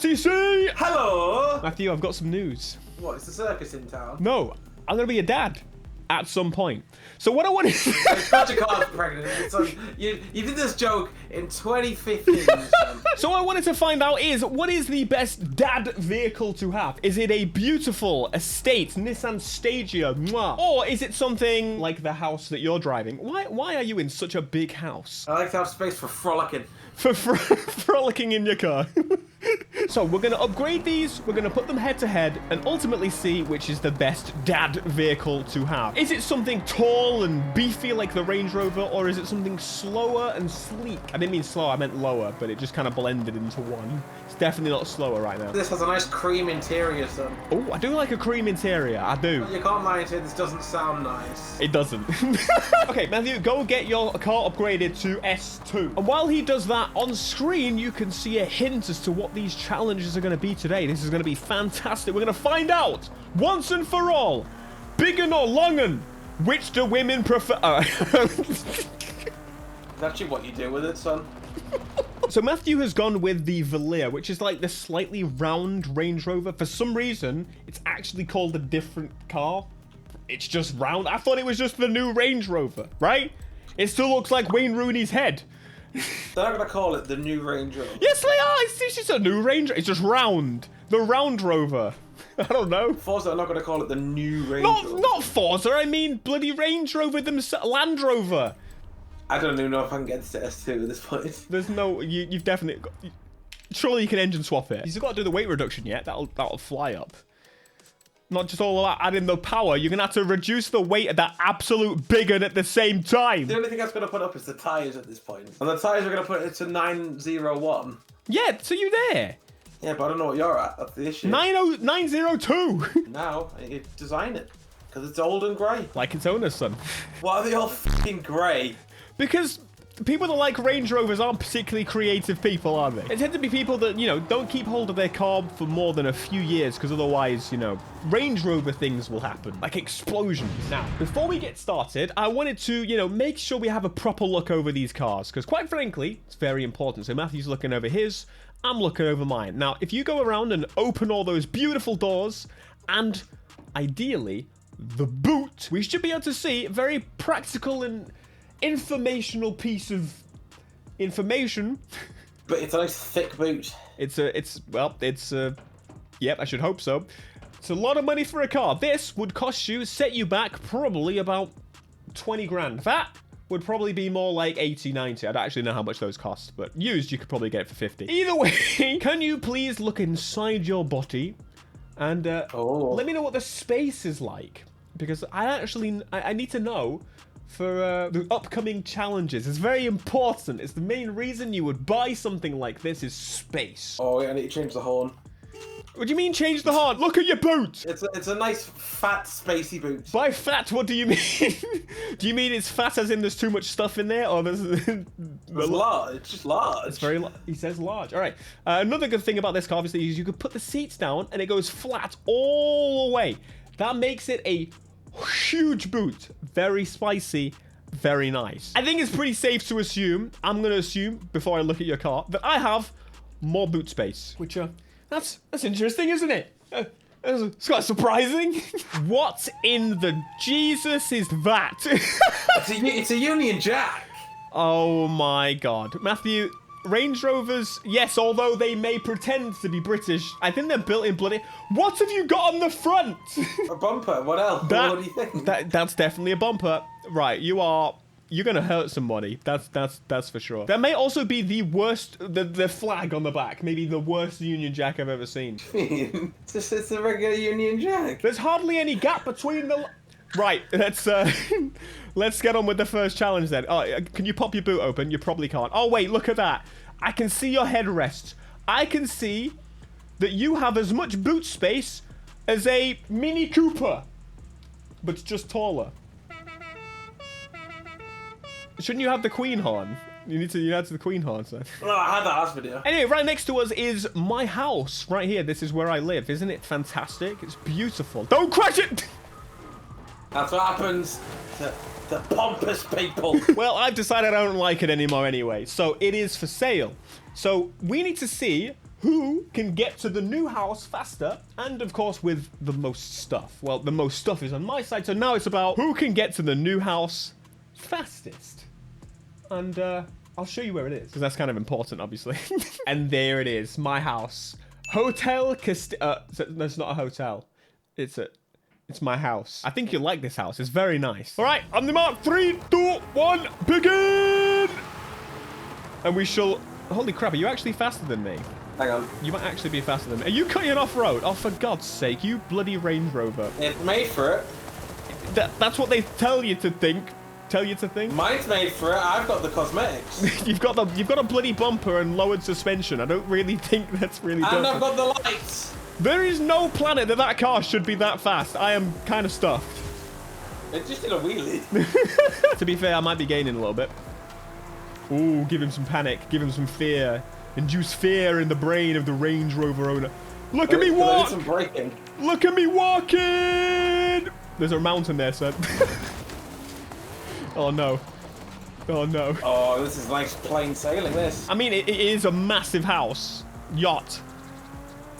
Matty C! Hello! Matthew, I've got some news. What, is the circus in town? No, I'm going to be a dad at some point. So what I want to... Got your car pregnant. So you did this joke in 2015. So what I wanted to find out is, what is the best dad vehicle to have? Is it a beautiful estate, Nissan Stagia, mwah? Or is it something like the house that you're driving? Why are you in such a big house? I like to have space for frolicking. For frolicking in your car. So we're going to upgrade these, we're going to put them head to head, and ultimately see which is the best dad vehicle to have. Is it something tall and beefy like the Range Rover, or is it something slower and sleek? I didn't mean slow, I meant lower, but it just kind of blended into one. It's definitely not slower right now. This has a nice cream interior, son. Oh, I do like a cream interior, I do. You can't lie and say this doesn't sound nice. It doesn't. Okay, Matthew, go get your car upgraded to S2. And while he does that, on screen, you can see a hint as to what these challenges are going to be today. This is going to be fantastic. We're going to find out, once and for all, big un or long un, which do women prefer? That's actually what you do with it, son. So Matthew has gone with the Velir, which is like the slightly round Range Rover. For some reason, it's actually called a different car. It's just round. I thought it was just the new Range Rover, right? It still looks like Wayne Rooney's head. They're not going to call it the new Range Rover. Yes, they are. It's just a new Range Rover. It's just round. The Round Rover. I don't know. Forza are not going to call it the new Range Rover. Not Forza. I mean bloody Range Rover themselves. Land Rover. I don't even know if I can get this to S2 at this point. There's no... You've definitely got... Surely you can engine swap it. You've got to do the weight reduction yet. That'll fly up. Not just all about adding the power. You're going to have to reduce the weight of that absolute big one at the same time. The only thing that's going to put up is the tyres at this point. And the tyres are going to put it to 901. Yeah, so you there. Yeah, but I don't know what you're at. That's the issue. 902. Now, you design it. Because it's old and grey. Like its owner, son. Why are they all f***ing grey? Because people that like Range Rovers aren't particularly creative people, are they? They tend to be people that, you know, don't keep hold of their car for more than a few years, because otherwise, you know, Range Rover things will happen, like explosions. Now, before we get started, I wanted to, you know, make sure we have a proper look over these cars, because quite frankly, it's very important. So Matthew's looking over his, I'm looking over mine. Now, if you go around and open all those beautiful doors, and ideally, the boot, we should be able to see a very practical and informational piece of information. But it's a nice thick boot. Yep, I should hope so. It's a lot of money for a car. This would cost you, set you back probably about 20 grand. That would probably be more like 80, 90. I don't actually know how much those cost, but used you could probably get it for 50. Either way, can you please look inside your body and let me know what the space is like? Because I need to know for the upcoming challenges. It's very important. It's the main reason you would buy something like this is space. Oh, yeah, I need to change the horn. What do you mean change the horn? Look at your boot. It's a nice, fat, spacey boot. By fat, what do you mean? Do you mean it's fat as in there's too much stuff in there? Or there's... It's large. It's just large. It's very he says large. All right. Another good thing about this car, obviously, is you could put the seats down and it goes flat all the way. That makes it a huge boot. Very spicy, very nice. I think it's pretty safe to assume, I'm going to assume before I look at your car, that I have more boot space, which that's interesting, isn't it? It's quite surprising. What in the Jesus is that? It's a Union Jack. Oh my God. Matthew, Range Rovers, yes, although they may pretend to be British, I think they're built in bloody... What have you got on the front? A bumper. What else? What do you think? That's definitely a bumper. Right, you're gonna hurt somebody. That's for sure. That may also be the worst, the flag on the back. Maybe the worst Union Jack I've ever seen. It's a regular Union Jack. There's hardly any gap between the... Right, let's get on with the first challenge then. Oh, can you pop your boot open? You probably can't. Oh, wait, look at that. I can see your headrest. I can see that you have as much boot space as a Mini Cooper, but it's just taller. Shouldn't you have the Queen horn? You need to add to the Queen horn, sir. No, I had that last video. Anyway, right next to us is my house. Right here, this is where I live. Isn't it fantastic? It's beautiful. Don't crash it! That's what happens to the pompous people. Well, I've decided I don't like it anymore anyway, so it is for sale. So we need to see who can get to the new house faster and, of course, with the most stuff. Well, the most stuff is on my side, so now it's about who can get to the new house fastest. And I'll show you where it is, because that's kind of important, obviously. And there it is, my house. Hotel that's not a hotel. It's my house. I think you'll like this house. It's very nice. All right, on the mark, 3, 2, 1, begin! And we shall... Holy crap, are you actually faster than me? Hang on. You might actually be faster than me. Are you cutting off-road? Oh, for God's sake, you bloody Range Rover. It's made for it. That's what they tell you to think. Mine's made for it. I've got the cosmetics. You've got a bloody bumper and lowered suspension. I don't really think that's really And different. I've got the lights. There is no planet that car should be that fast. I am kind of stuffed. It just did a wheelie. To be fair, I might be gaining a little bit. Ooh, give him some panic. Give him some fear. Induce fear in the brain of the Range Rover owner. Look at me walk! Some braking. Look at me walking! There's a mountain there, son. Oh, no. Oh, no. Oh, this is nice plain sailing, this. I mean, it is a massive house. Yacht.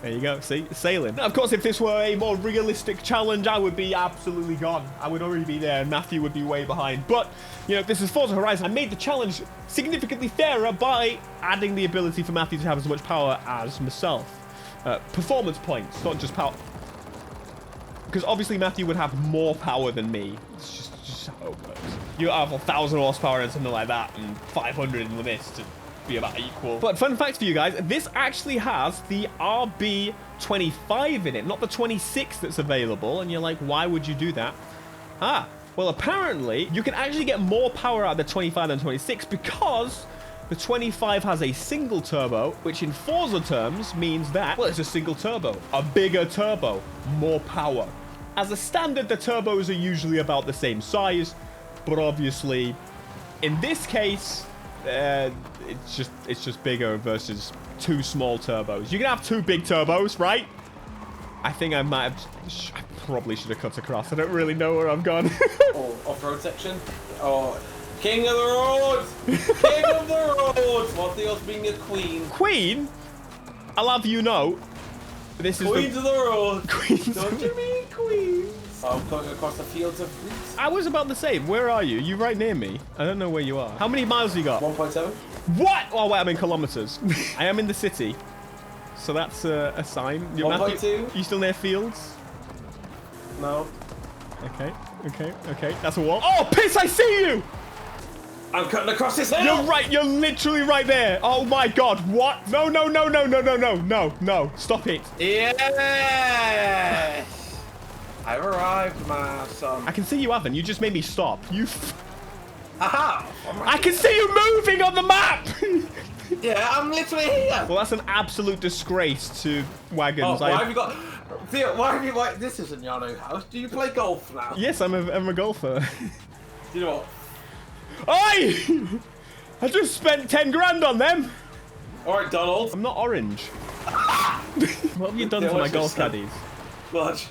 There you go. See? Sailing. Of course, if this were a more realistic challenge, I would be absolutely gone. I would already be there, and Matthew would be way behind. But, you know, this is Forza Horizon. I made the challenge significantly fairer by adding the ability for Matthew to have as much power as myself. Performance points, not just power. Because obviously Matthew would have more power than me. It's just how it works. You have 1,000 horsepower and something like that, and 500 in this to be about equal. But fun fact for you guys, this actually has the RB25 in it, not the 26 that's available. And you're like, why would you do that? Ah, well, apparently you can actually get more power out of the 25 than 26 because the 25 has a single turbo, which in Forza terms means that, well, it's a single turbo, a bigger turbo, more power. As a standard, the turbos are usually about the same size, but obviously, in this case, it's just bigger versus 2 small turbos. You can have 2 big turbos, right? I think I might have... I probably should have cut across. I don't really know where I've gone. Oh, off-road section? Oh, king of the road! King of the road! What the hell's being a queen? Queen? I'll have you know, this is Queens of the road! Queens. Don't you mean queens? I'm going across the fields of wheat. I was about to say, where are you? You're right near me. I don't know where you are. How many miles you got? 1.7. What? Oh, wait, I'm in kilometers. I am in the city. So that's a sign. 1.2. You still near fields? No. Okay. That's a wall. Oh, piss, I see you! I'm cutting across this hill! You're right. You're literally right there. Oh, my God. What? No. Stop it. Yes! I've arrived, my son. I can see you haven't. You just made me stop. Aha! I can see you moving on the map! Yeah, I'm literally here. Well, that's an absolute disgrace to wagons. Oh, why have you got... Theo, why have you... Like, this isn't your new house. Do you play golf now? Yes, I'm a golfer. Do you know what? Oi! I just spent 10 grand on them. All right, Donald. I'm not orange. What have you done to my golf caddies? Lodge.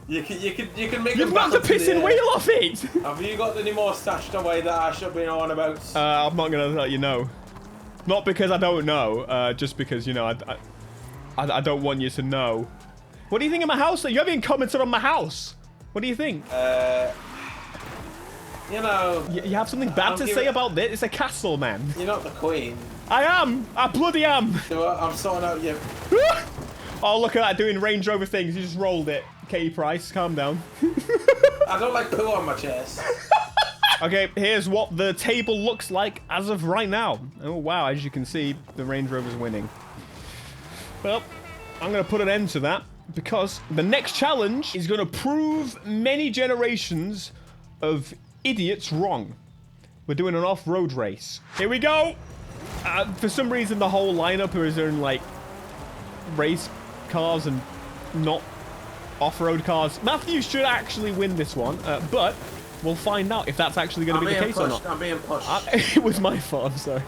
You can make You've them knocked the back up to pissing the- wheel off it! Have you got any more stashed away that I should be knowing about? I'm not gonna let you know. Not because I don't know, just because, you know, I don't want you to know. What do you think of my house? You haven't even commented on my house. What do you think? You know... You have something bad to say about this? It's a castle, man. You're not the queen. I am! I bloody am! You know what? I'm sorting out your... Oh, look at that, doing Range Rover things. You just rolled it. Katie Price, calm down. I don't like poo on my chest. Okay, here's what the table looks like as of right now. Oh, wow, as you can see, the Range Rover's winning. Well, I'm going to put an end to that because the next challenge is going to prove many generations of idiots wrong. We're doing an off-road race. Here we go. For some reason, the whole lineup is in, like, race cars and not off-road cars. Matthew should actually win this one, but we'll find out if that's actually going to be the case or not. I'm being pushed. It was my fault, I'm sorry.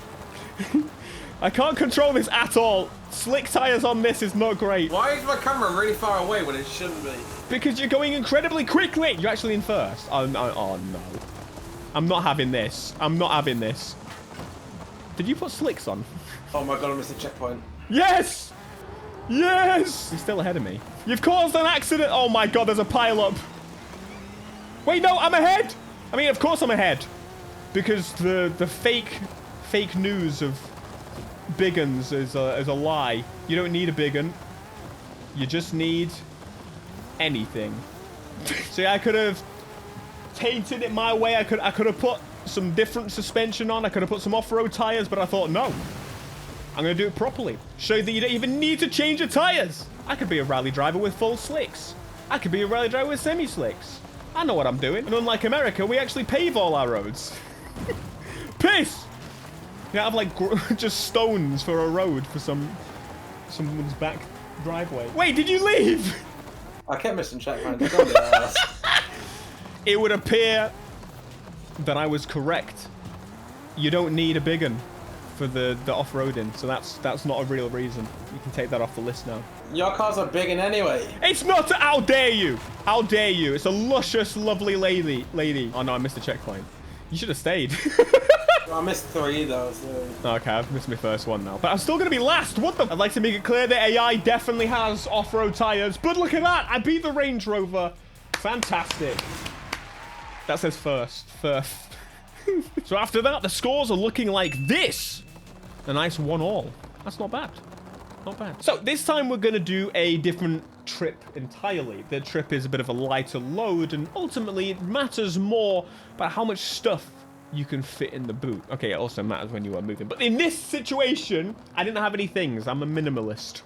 I can't control this at all. Slick tires on this is not great. Why is my camera really far away when it shouldn't be? Because you're going incredibly quickly. You're actually in first. Oh, no. I'm not having this. I'm not having this. Did you put slicks on? Oh my god, I missed a checkpoint. Yes! Yes! He's still ahead of me. You've caused an accident. Oh my god, there's a pile-up. Wait, no, I'm ahead. I mean, of course I'm ahead. Because the fake news of big uns is a lie. You don't need a big un. You just need anything. See, I could have tainted it my way. I could have put some different suspension on. I could have put some off-road tires, but I thought, no. I'm going to do it properly. Show you that you don't even need to change your tires. I could be a rally driver with full slicks. I could be a rally driver with semi-slicks. I know what I'm doing. And unlike America, we actually pave all our roads. Piss! You have like just stones for a road for someone's back driveway. Wait, did you leave? I kept missing checkpoints. It would appear that I was correct. You don't need a big un for the off-roading, so that's not a real reason. You can take that off the list now. Your cars are big in anyway. It's not. How dare you? How dare you? It's a luscious, lovely lady. Oh no, I missed the checkpoint. You should have stayed. I missed 3 though. So. Okay, I've missed my first one now, but I'm still gonna be last. What the? I'd like to make it clear that AI definitely has off-road tires, but look at that. I beat the Range Rover. Fantastic. That says first. So after that, the scores are looking like this. A nice 1-all. That's not bad. Not bad. So this time we're going to do a different trip entirely. The trip is a bit of a lighter load, and ultimately it matters more about how much stuff you can fit in the boot. Okay, it also matters when you are moving. But in this situation, I didn't have any things. I'm a minimalist.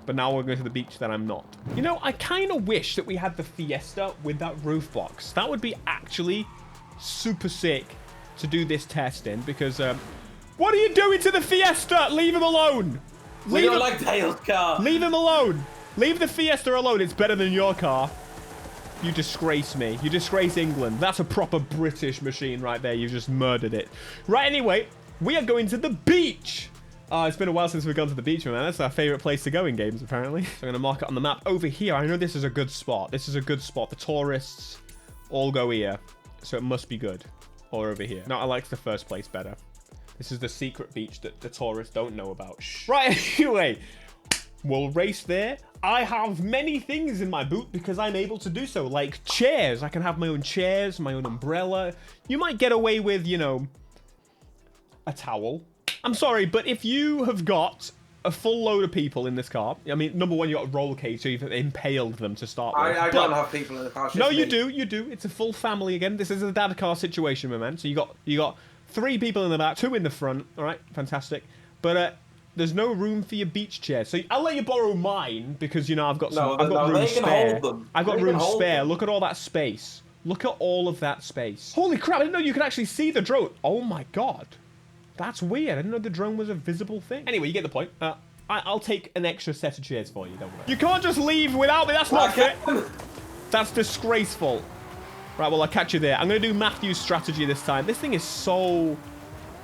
But now we're going to the beach that I'm not. You know, I kind of wish that we had the Fiesta with that roof box. That would be actually super sick to do this test in, because what are you doing to the Fiesta? Leave him alone. We don't like Dale's car. Leave him alone. Leave the Fiesta alone. It's better than your car. You disgrace me. You disgrace England. That's a proper British machine right there. You've just murdered it. Right, anyway, we are going to the beach. It's been a while since we've gone to the beach, man. That's our favorite place to go in games, apparently. So I'm going to mark it on the map over here. I know this is a good spot. This is a good spot. The tourists all go here. So it must be good. Or over here. No, I like the first place better. This is the secret beach that the tourists don't know about. Shh. Right, anyway. We'll race there. I have many things in my boot because I'm able to do so. Like chairs. I can have my own chairs, my own umbrella. You might get away with, you know, a towel. I'm sorry, but if you have got a full load of people in this car, I mean, number one, you got a roll cage, so you've impaled them to start with. I don't have people in the car. No, you do. It's a full family again. This is a dad car situation, my man. So you got 3 people in the back, 2 in the front. All right, fantastic. But there's no room for your beach chair, so I'll let you borrow mine because you know I've got room spare. I've got room spare. Look at all that space. Look at all of that space. Holy crap! I didn't know you could actually see the drone. Oh my god. That's weird. I didn't know the drone was a visible thing. Anyway, you get the point. I'll take an extra set of chairs for you, don't worry. You can't just leave without me. That's not fair. That's disgraceful. Right, well, I'll catch you there. I'm going to do Matthew's strategy this time. This thing is so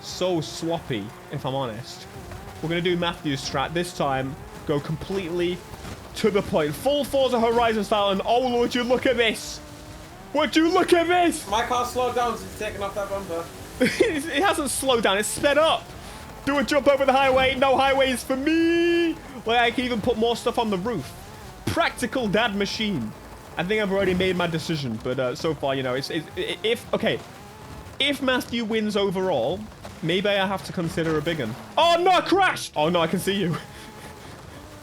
sloppy, if I'm honest. We're going to do Matthew's strat this time. Go completely to the point. Full Forza Horizon style. And oh, would you look at this? Would you look at this? My car slowed down since taking off that bumper. It hasn't slowed down, it's sped up. Do a jump over the highway. No highways for me. Like, I can even put more stuff on the roof. Practical dad machine. I think I've already made my decision, but so far, you know, if Matthew wins overall, maybe I have to consider a big one. Oh no, I crashed. Oh no, I can see you.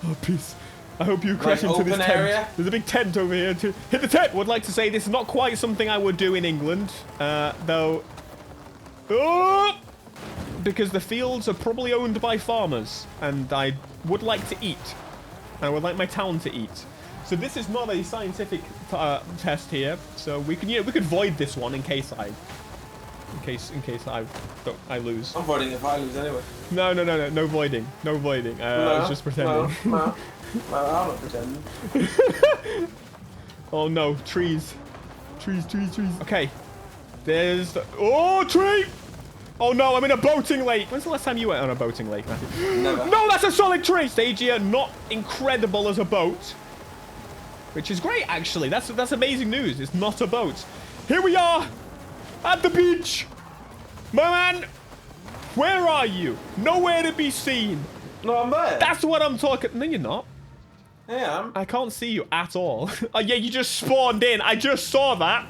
Oh, peace. I hope you crash into this tent. Area. There's a big tent over here too. Hit the tent. Would like to say this is not quite something I would do in England, though. Oh! Because the fields are probably owned by farmers, and I would like to eat. I would like my town to eat. So this is not a scientific test here. So we can, we could void this one in case I lose. I'm voiding if I lose anyway. No voiding. No voiding. I was just pretending. No, I'm not pretending. Oh no, trees. Trees. Okay. There's the... Oh, tree! Oh no, I'm in a boating lake. When's the last time you went on a boating lake, Matthew? Never. No, that's a solid tree! Stagia, not incredible as a boat. Which is great, actually. That's amazing news. It's not a boat. Here we are! At the beach! My man! Where are you? Nowhere to be seen. No, I'm there. That's what I'm talking. No, you're not. I am. I can't see you at all. Oh, yeah, you just spawned in. I just saw that.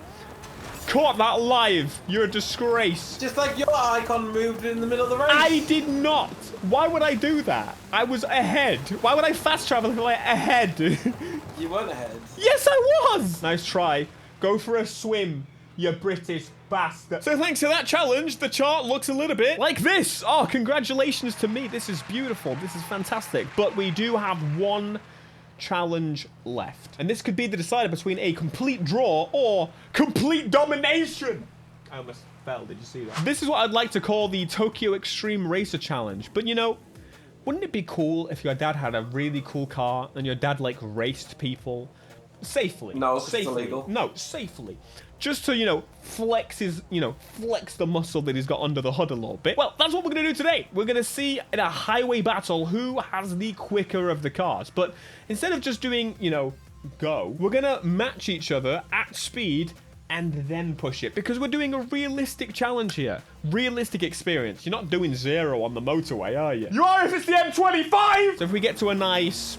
Caught that live. You're a disgrace. Just like your icon moved in the middle of the race. I did not. Why would I do that? I was ahead. Why would I fast travel like ahead? You weren't ahead. Yes, I was. Nice try. Go for a swim, you British bastard. So thanks to that challenge, the chart looks a little bit like this. Oh, congratulations to me. This is beautiful. This is fantastic. But we do have one challenge left. And this could be the decider between a complete draw or complete domination. I almost fell. Did you see that? This is what I'd like to call the Tokyo Extreme Racer Challenge. But you know, wouldn't it be cool if your dad had a really cool car and your dad like raced people safely? No, it's safely. illegal. No, safely. Just to, you know, flex the muscle that he's got under the hood a little bit. Well, that's what we're going to do today. We're going to see in a highway battle who has the quicker of the cars. But instead of just doing, you know, go, we're going to match each other at speed and then push it. Because we're doing a realistic challenge here. Realistic experience. You're not doing 0 on the motorway, are you? You are if it's the M25! So if we get to a nice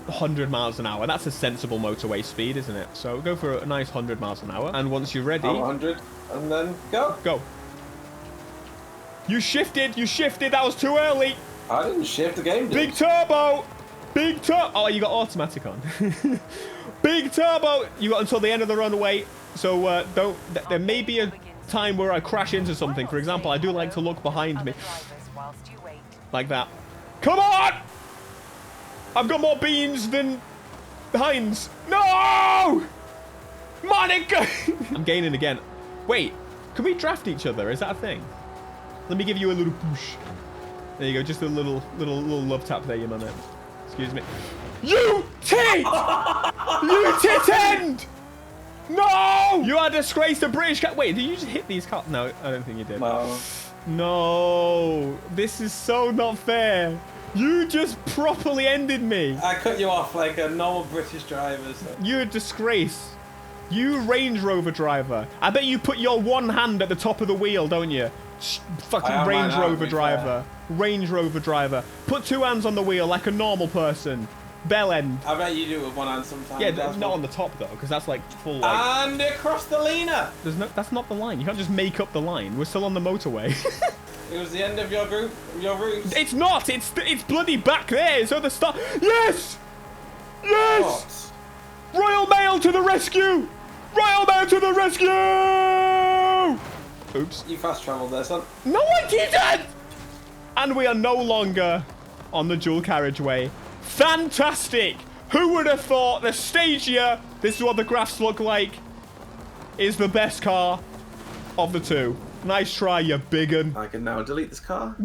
100 miles an hour. That's a sensible motorway speed, isn't it? So go for a nice 100 miles an hour. And once you're ready... 100, and then go. Go. You shifted. You shifted. That was too early. I didn't shift, the game did. Big turbo. Big turbo. Oh, you got automatic on. Big turbo. You got until the end of the runway. So don't... There may be a time where I crash into something. For example, I do like to look behind me. Like that. Come on! I've got more beans than Heinz. No! Monica! I'm gaining again. Wait, can we draft each other? Is that a thing? Let me give you a little push. There you go, just a little love tap there, you man. Excuse me. You tit! You tit end! No! You are a disgrace to British cat. Wait, did you just hit these cars? No, I don't think you did. No. No, this is so not fair. You just properly ended me. I cut you off like a normal British driver. So. You're a disgrace. You Range Rover driver. I bet you put your one hand at the top of the wheel, don't you? Fucking Range Rover driver. Range Rover driver. Put two hands on the wheel like a normal person. Bell end. I bet you do it with one hand sometimes. Yeah, not on the top though, because that's like full. Like, and across the Lena. There's no. That's not the line. You can't just make up the line. We're still on the motorway. It was the end of your route. It's not. It's bloody back there. So the start. Yes. Yes. What? Royal Mail to the rescue. Royal Mail to the rescue. Oops. You fast travelled there, son. No, I didn't. And we are no longer on the dual carriageway. Fantastic. Who would have thought the Stagia, this is what the graphs look like, is the best car of the two. Nice try, you big un. I can now delete this car.